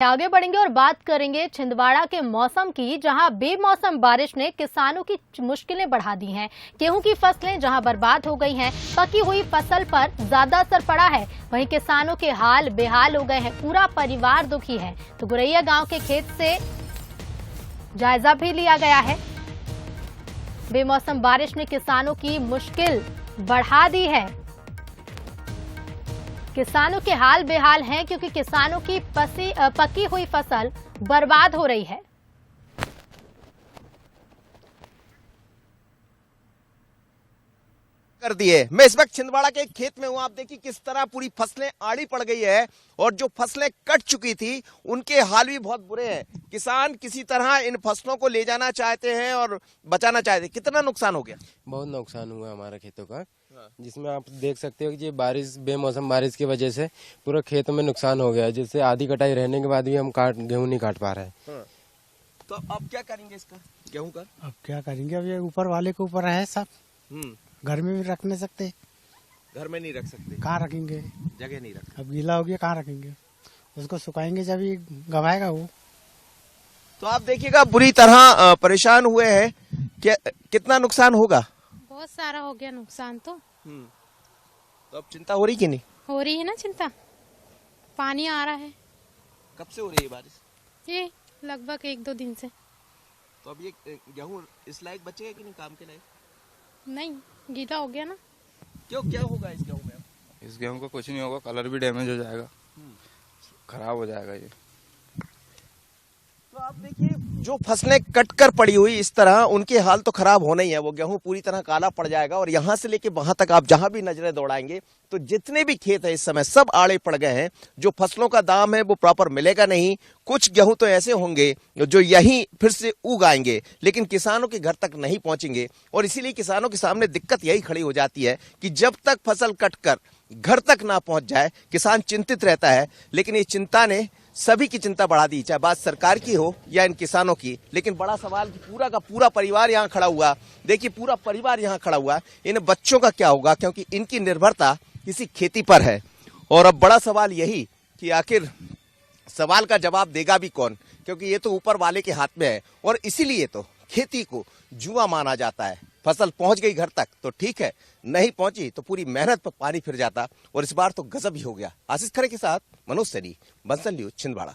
आगे बढ़ेंगे और बात करेंगे छिंदवाड़ा के मौसम की, जहां बेमौसम बारिश ने किसानों की मुश्किलें बढ़ा दी हैं। गेहूं की फसलें जहां बर्बाद हो गई हैं, पकी हुई फसल पर ज्यादा असर पड़ा है। वहीं किसानों के हाल बेहाल हो गए हैं, पूरा परिवार दुखी है। तो गुरैया गांव के खेत से जायजा भी लिया गया है। बेमौसम बारिश ने किसानों की मुश्किल बढ़ा दी है। किसानों के हाल बेहाल हैं क्योंकि किसानों की पकी हुई फसल बर्बाद हो रही है। कर दिए। मैं इस वक्त छिंदवाड़ा के खेत में हूं। आप देखिए किस तरह पूरी फसलें आड़ी पड़ गई है और जो फसलें कट चुकी थी उनके हाल भी बहुत बुरे हैं। किसान किसी तरह इन फसलों को ले जाना चाहते हैं और बचाना चाहते हैं। कितना नुकसान हो गया? बहुत नुकसान हुआ हमारे खेतों का, जिसमें आप देख सकते हो कि ये बारिश, बेमौसम बारिश की वजह से पूरा खेत में नुकसान हो गया। जिससे आधी कटाई रहने के बाद भी हम गेहूं नहीं काट पा रहे हैं। तो अब क्या करेंगे इसका, गेहूं का? अब क्या करेंगे, अब ये ऊपर वाले के ऊपर है सब। घर में भी रख नहीं सकते। घर में नहीं रख सकते। कहाँ रखेंगे? जगह नहीं रख। अब गीला हो गया, कहाँ रखेंगे? उसको सुखाएंगे जब ये गवाएगा वो। तो आप देखिएगा बुरी तरह परेशान हुए हैं। कितना नुकसान होगा? बहुत सारा हो गया नुकसान तो अब चिंता हो रही कि नहीं? हो रही है ना चिंता। पानी आ रहा है। कब से हो रही है बारिश? ये लगभग 1-2 दिन से। तो अब ये गेहूं इस लायक बचेगा कि नहीं, काम के लायक? नहीं, गीला हो गया ना। क्यों, क्या होगा इस गेहूं में? इस गेहूं का कुछ नहीं होगा, कलर भी डैमेज हो जाएगा, खराब हो जाएगा ये। तो आप देखिए जो फसलें कट कर पड़ी हुई इस तरह, उनके हाल तो खराब होना ही है। वो गेहूं पूरी तरह काला पड़ जाएगा और यहां से लेके वहां तक आप जहां भी नजरें दौड़ाएंगे तो जितने भी खेत है इस समय सब आड़े पड़ गए हैं। जो फसलों का दाम है वो प्रॉपर मिलेगा नहीं। कुछ गेहूं तो ऐसे होंगे जो यहीं फिर से उग आएंगे लेकिन किसानों के घर तक नहीं पहुंचेंगे। और इसीलिए किसानों के सामने दिक्कत यही खड़ी हो जाती है कि जब तक फसल कट कर घर तक ना पहुंच जाए किसान चिंतित रहता है। लेकिन ये चिंता ने सभी की चिंता बढ़ा दी, चाहे बात सरकार की हो या इन किसानों की। लेकिन बड़ा सवाल कि पूरा का पूरा परिवार यहाँ खड़ा हुआ। देखिए पूरा परिवार यहाँ खड़ा हुआ। इन बच्चों का क्या होगा, क्योंकि इनकी निर्भरता इसी खेती पर है। और अब बड़ा सवाल यही कि आखिर सवाल का जवाब देगा भी कौन, क्योंकि ये तो ऊपर वाले के हाथ में है। और इसीलिए तो खेती को जुआ माना जाता है। फसल पहुंच गई घर तक तो ठीक है, नहीं पहुंची तो पूरी मेहनत पर पानी फिर जाता। और इस बार तो गजब ही हो गया। आशीष खरे के साथ मनोज सैनी, बंसल न्यूज, छिंदवाड़ा।